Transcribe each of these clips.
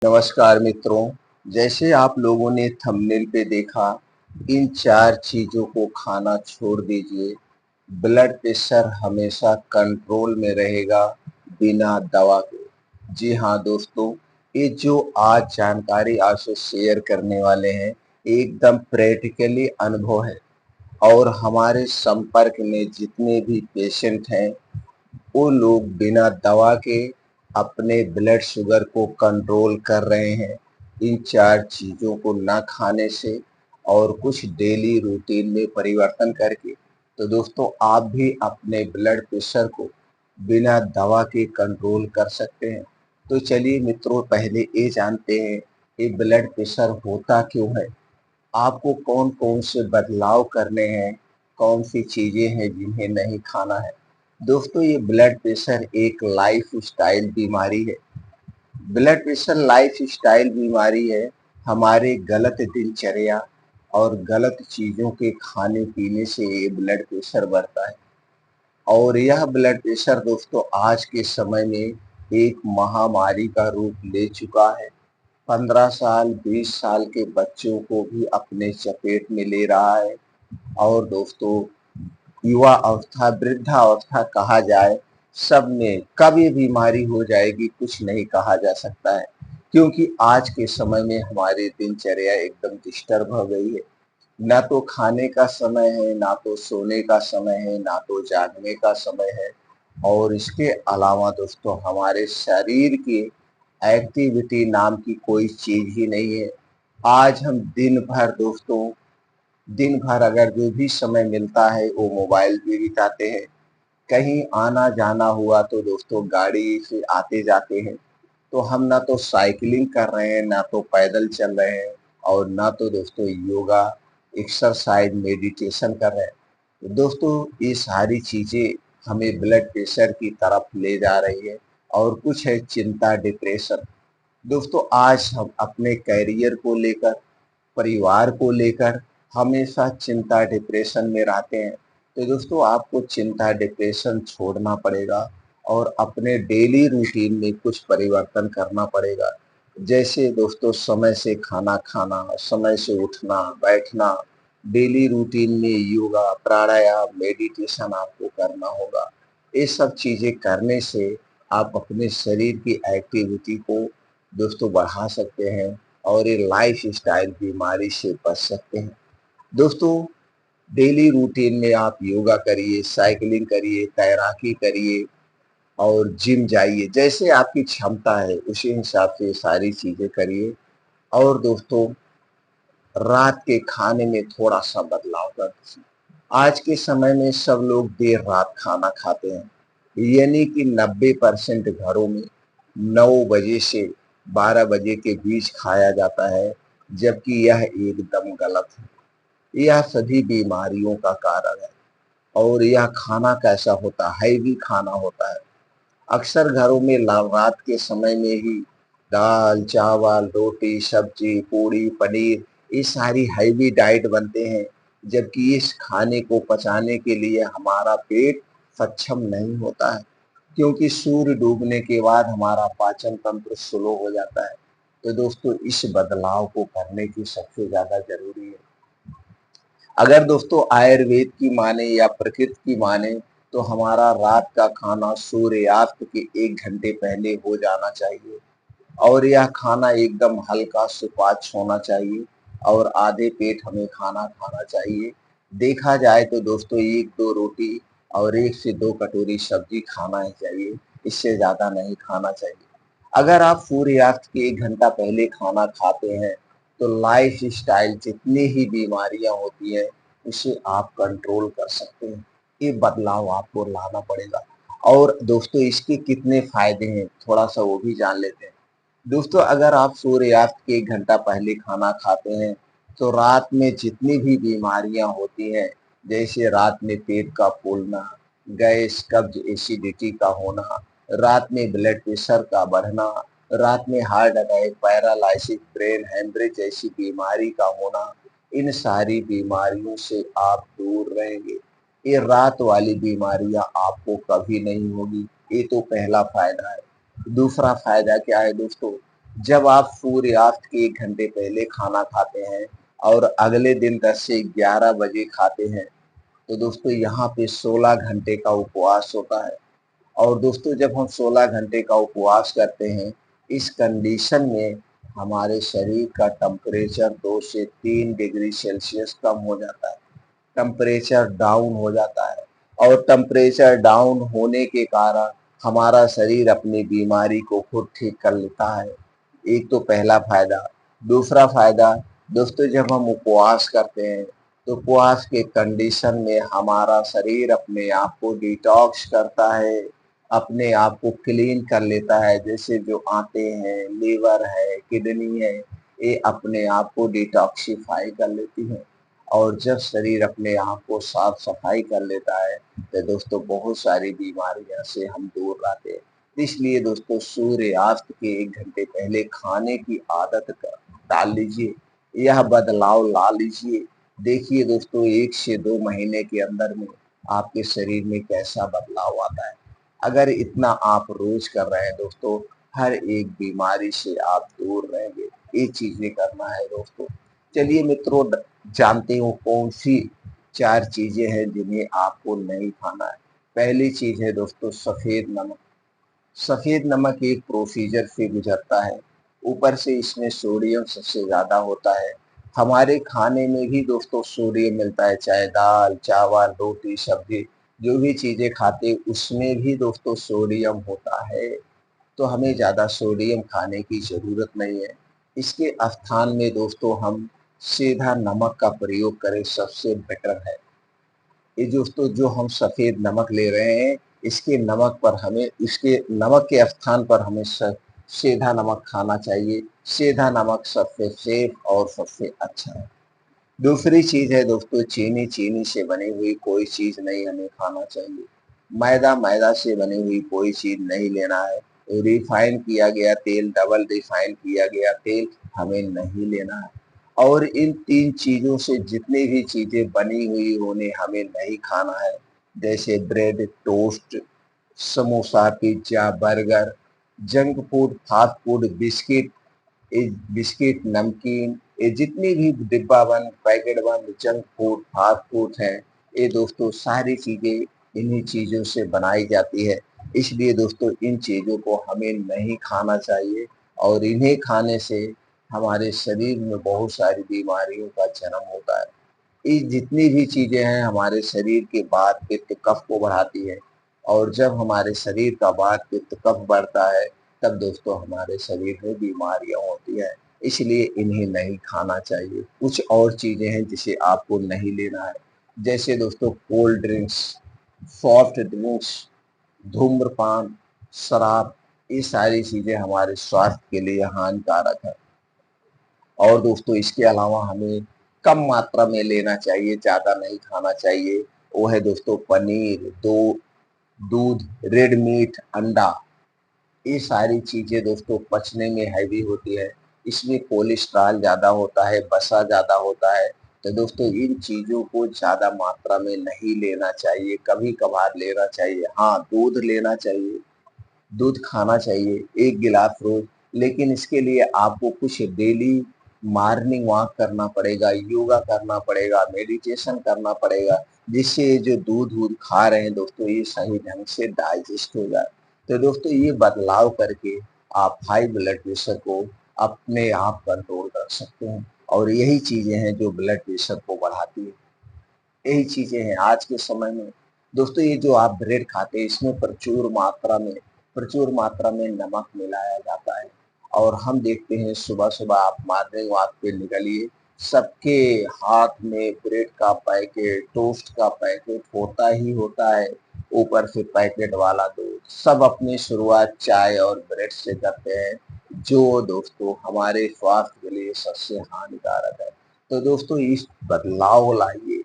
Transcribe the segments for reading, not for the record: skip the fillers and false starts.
नमस्कार मित्रों, जैसे आप लोगों ने थंबनेल पे देखा, इन 4 चीज़ों को खाना छोड़ दीजिए, ब्लड प्रेशर हमेशा कंट्रोल में रहेगा बिना दवा के। जी हाँ दोस्तों, ये जो आज जानकारी आपसे शेयर करने वाले हैं, एकदम प्रैक्टिकली अनुभव है और हमारे संपर्क में जितने भी पेशेंट हैं, वो लोग बिना दवा के अपने ब्लड शुगर को कंट्रोल कर रहे हैं इन 4 चीज़ों को ना खाने से और कुछ डेली रूटीन में परिवर्तन करके। तो दोस्तों आप भी अपने ब्लड प्रेशर को बिना दवा के कंट्रोल कर सकते हैं। तो चलिए मित्रों, पहले ये जानते हैं ये ब्लड प्रेशर होता क्यों है? आपको कौन-कौन से बदलाव करने हैं, कौन-सी चीज़ें हैं जिन्हें नहीं खाना है। दोस्तों ये ब्लड प्रेशर एक लाइफ़स्टाइल बीमारी है। ब्लड प्रेशर लाइफ़स्टाइल बीमारी है, हमारे गलत दिनचर्या और गलत चीज़ों के खाने-पीने से ये ब्लड प्रेशर बढ़ता है। और यह ब्लड प्रेशर दोस्तों आज के समय में एक महामारी का रूप ले चुका है। 15 साल, 20 साल के बच्चों को भी अपने चपेट में ले रहा है और दोस्तों युवा अवस्था, वृद्धावस्था कहा जाए, सब में कब ये बीमारी हो जाएगी कुछ नहीं कहा जा सकता है। क्योंकि आज के समय में हमारी दिनचर्या एकदम डिस्टर्ब हो गई है। ना तो खाने का समय है, ना तो सोने का समय है, ना तो जागने का समय है और इसके अलावा दोस्तों हमारे शरीर की एक्टिविटी नाम की कोई चीज़ ही नहीं है। आज हम दिन भर अगर जो भी समय मिलता है वो मोबाइल पे बिताते हैं। कहीं आना-जाना हुआ तो दोस्तों गाड़ी से आते-जाते हैं। तो हम ना तो साइकिलिंग कर रहे हैं, ना तो पैदल चल रहे हैं और ना तो दोस्तों योगा, एक्सरसाइज, मेडिटेशन कर रहे हैं। तो दोस्तों ये सारी चीज़ें हमें ब्लड प्रेशर की तरफ ले जा रही है और कुछ है चिंता, डिप्रेशन। दोस्तों आज हम अपने करियर को लेकर, परिवार को लेकर हमेशा चिंता, डिप्रेशन में रहते हैं। तो दोस्तों आपको चिंता, डिप्रेशन छोड़ना पड़ेगा और अपने डेली रूटीन में कुछ परिवर्तन करना पड़ेगा। जैसे दोस्तों समय से खाना खाना, समय से उठना, बैठना, डेली रूटीन में योगा, प्राणायाम, मेडिटेशन आपको करना होगा। ये सब चीज़ें करने से आप अपने शरीर की एक्टिविटी को दोस्तों बढ़ा सकते हैं और ये लाइफ़स्टाइल बीमारी से बच सकते हैं। दोस्तों डेली रूटीन में आप योगा करिए, साइकिलिंग करिए, तैराकी करिए और जिम जाइए। जैसे आपकी क्षमता है उसी हिसाब से ये सारी चीज़ें करिए और दोस्तों रात के खाने में थोड़ा-सा बदलाव कर दीजिए। आज के समय में सब लोग देर रात खाना खाते हैं, यानी कि 90% घरों में 9 बजे से 12 बजे के बीच खाया जाता है, जबकि यह एकदम गलत है। यह सभी बीमारियों का कारण है और यह खाना कैसा होता है, हैवी खाना होता है। अक्सर घरों में रात के समय में ही दाल, चावल, रोटी, सब्जी, पूड़ी, पनीर ये सारी हैवी डाइट बनते हैं, जबकि इस खाने को पचाने के लिए हमारा पेट सक्षम नहीं होता है, क्योंकि सूर्य डूबने के बाद हमारा पाचन तंत्र स्लो हो जाता है। तो दोस्तों इस बदलाव को करने की सबसे ज़्यादा ज़रूरी है। अगर दोस्तों आयुर्वेद की माने या प्रकृति की माने तो हमारा रात का खाना सूर्यास्त के 1 घंटे पहले हो जाना चाहिए और यह खाना एकदम हल्का सुपाच्य होना चाहिए और आधे पेट हमें खाना खाना चाहिए। देखा जाए तो दोस्तों 1-2 रोटी और 1 से 2 कटोरी सब्जी खाना ही चाहिए, इससे ज़्यादा नहीं खाना चाहिए। अगर आप सूर्यास्त के 1 घंटा पहले खाना खाते हैं, तो लाइफ़स्टाइल जितनी ही बीमारियाँ होती हैं, उसे आप कंट्रोल कर सकते हैं। ये बदलाव आपको लाना पड़ेगा और दोस्तों इसके कितने फ़ायदे हैं, थोड़ा-सा वो भी जान लेते हैं। दोस्तों अगर आप सूर्यास्त के 1 घंटा पहले खाना खाते हैं, तो रात में जितनी भी बीमारियाँ होती हैं, जैसे रात में पेट का फूलना, गैस, कब्ज़, एसिडिटी का होना, रात में ब्लड प्रेशर का बढ़ना, रात में heart attack, paralysis, brain haemorrhage जैसी बीमारी का होना, इन सारी बीमारियों से आप दूर रहेंगे। ये रात वाली बीमारियाँ आपको कभी नहीं होगी, ये तो पहला फ़ायदा है। दूसरा फ़ायदा क्या है दोस्तों? जब आप सूर्यास्त के 1 घंटे पहले खाना खाते हैं और अगले दिन 10 से 11 बजे खाते हैं, तो दोस्तों यहाँ पे 16 घंटे का उपवास होता है। और दोस्तों जब हम 16 घंटे का उपवास करते हैं, इस कंडीशन में हमारे शरीर का टेम्परेचर 2 से 3 डिग्री सेल्सियस कम हो जाता है, टेम्परेचर डाउन हो जाता है। और टेम्परेचर डाउन होने के कारण हमारा शरीर अपनी बीमारी को खुद ठीक कर लेता है। एक तो पहला फायदा। दूसरा फायदा, दोस्तों जब हम उपवास करते हैं तो उपवास के कंडीशन में हमारा शरीर अपने आप को डिटॉक्स करता है, अपने आप को क्लीन कर लेता है। जैसे जो आंतें हैं, लीवर है, किडनी है, ये अपने आप को डिटॉक्सिफाई कर लेती हैं। और जब शरीर अपने आप को साफ सफाई कर लेता है तो दोस्तों बहुत सारी बीमारियां से हम दूर रहते हैं। इसलिए दोस्तों सूर्यास्त के 1 घंटे पहले खाने की आदत डाल लीजिए, यह बदलाव ला लीजिए। देखिए दोस्तों 1 से 2 महीने के अंदर में आपके शरीर में कैसा बदलाव आता है। अगर इतना आप रोज कर रहे हैं दोस्तों, हर एक बीमारी से आप दूर रहेंगे। ये चीजें करना है दोस्तों। चलिए मित्रों, जानते हो कौन सी 4 चीजें हैं जिन्हें आपको नहीं खाना है। पहली चीज है दोस्तों सफेद नमक। सफेद नमक एक प्रोसीजर से गुजरता है, ऊपर से इसमें सोडियम सबसे ज्यादा होता है। हमारे खाने में भी दोस्तों सोडियम मिलता है, चाहे दाल चावल रोटी सब्जी जो भी चीजें खाते उसमें भी दोस्तों सोडियम होता है। तो हमें ज़्यादा सोडियम खाने की ज़रूरत नहीं है। इसके स्थान में दोस्तों हम सीधा नमक का प्रयोग करें, सबसे बेटर है। ये दोस्तों जो हम सफ़ेद नमक ले रहे हैं, इसके नमक के स्थान पर हमें सीधा नमक खाना चाहिए। सीधा नमक सबसे सेफ और सबसे अच्छा है। दूसरी चीज़ है दोस्तों चीनी। चीनी से बनी हुई कोई चीज़ नहीं हमें खाना चाहिए। मैदा से बनी हुई कोई चीज़ नहीं लेना है। रिफाइन किया गया तेल, डबल रिफाइन किया गया तेल हमें नहीं लेना है। और इन 3 चीज़ों से जितनी भी चीज़ें बनी हुई उन्हें हमें नहीं खाना है। जैसे bread, toast, samosa, pizza, burger, junk food, fast food, biscuit, नमकीन, ये जितनी भी डिब्बा बंद, पैकेट बंद जंक फूड, फास्ट फूड हैं, ये दोस्तों सारी चीज़ें इन्हीं चीज़ों से बनाई जाती है। इसलिए दोस्तों इन चीज़ों को हमें नहीं खाना चाहिए और इन्हें खाने से हमारे शरीर में बहुत सारी बीमारियों का जन्म होता है। ये जितनी भी चीज़ें हैं हमारे शरीर के वात, पित्त, कफ को बढ़ाती है। और जब हमारे शरीर का वात, पित्त, कफ बढ़ता है तब दोस्तों हमारे शरीर में बीमारियां होती हैं। इसलिए इन्हें नहीं खाना चाहिए। कुछ और चीज़ें हैं जिसे आपको नहीं लेना है। जैसे दोस्तों कोल्ड ड्रिंक्स, सॉफ्ट ड्रिंक्स, धूम्रपान, शराब, ये सारी चीज़ें हमारे स्वास्थ्य के लिए हानिकारक है। और दोस्तों इसके अलावा हमें कम मात्रा में लेना चाहिए, ज़्यादा नहीं खाना चाहिए। वो है दोस्तों पनीर, दूध, रेड मीट, अंडा, ये सारी चीज़ें दोस्तों पचने में हैवी होती है। इसमें कोलेस्ट्रॉल ज़्यादा होता है, वसा ज़्यादा होता है। तो दोस्तों इन चीज़ों को ज़्यादा मात्रा में नहीं लेना चाहिए, कभी-कभार लेना चाहिए। हाँ, दूध लेना चाहिए, दूध खाना चाहिए 1 गिलास रोज़। लेकिन इसके लिए आपको कुछ डेली मॉर्निंग वॉक करना पड़ेगा, योगा करना पड़ेगा, मेडिटेशन करना पड़ेगा, जिससे ये जो दूध-वूध खा रहे हैं दोस्तों ये सही ढंग से डाइजेस्ट हो जाए। तो दोस्तों ये बदलाव करके आप हाई ब्लड प्रेशर को अपने आप कंट्रोल कर सकते हैं। और यही चीज़ें हैं जो ब्लड प्रेशर को बढ़ाती है। यही चीज़ें हैं आज के समय में। दोस्तों ये जो आप ब्रेड खाते हैं इसमें प्रचुर मात्रा में नमक मिलाया जाता है। और हम देखते हैं सुबह-सुबह आप मॉर्निंग वॉक पे निकलिए, सबके हाथ में ब्रेड का पैकेट, टोस्ट का पैकेट होता ही होता है, ऊपर से पैकेट वाला दूध। सब अपनी शुरुआत चाय और ब्रेड से करते हैं, जो दोस्तों हमारे स्वास्थ्य के लिए सबसे हानिकारक है। तो दोस्तों इस बदलाव लाइए।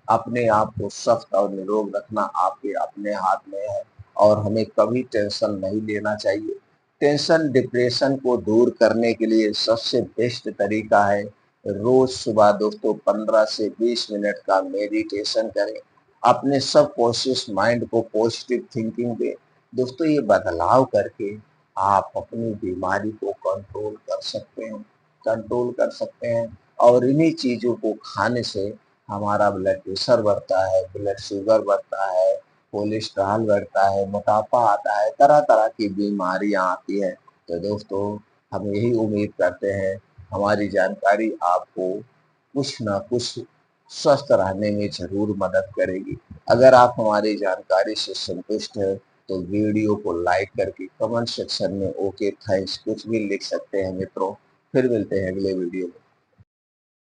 अपने आप को स्वस्थ और निरोग रखना आपके अपने हाथ में है और हमें कभी टेंशन नहीं लेना चाहिए। टेंशन, डिप्रेशन को दूर करने के लिए सबसे बेस्ट तरीका है रोज सुबह दोस्तों 15 से 20 मिनट का मेडिटेशन करें। अपने सबकॉन्शियस माइंड को पॉजिटिव थिंकिंग दें। दोस्तों ये बदलाव करके आप अपनी बीमारी को कंट्रोल कर सकते हैं। और इन्हीं चीज़ों को खाने से हमारा ब्लड प्रेशर बढ़ता है, ब्लड शुगर बढ़ता है, कोलेस्ट्रॉल बढ़ता है, मोटापा आता है, तरह-तरह की बीमारियाँ आती हैं। तो दोस्तों, हम यही उम्मीद करते हैं हमारी जानकारी आपको कुछ न कुछ स्वस्थ रहने में ज़रूर मदद करेगी। अगर आप हमारी जानकारी से संतुष्ट हैं, तो वीडियो को लाइक करके कमेंट सेक्शन में ओके थैंक्स कुछ भी लिख सकते हैं मित्रों। फिर मिलते हैं अगले वीडियो में।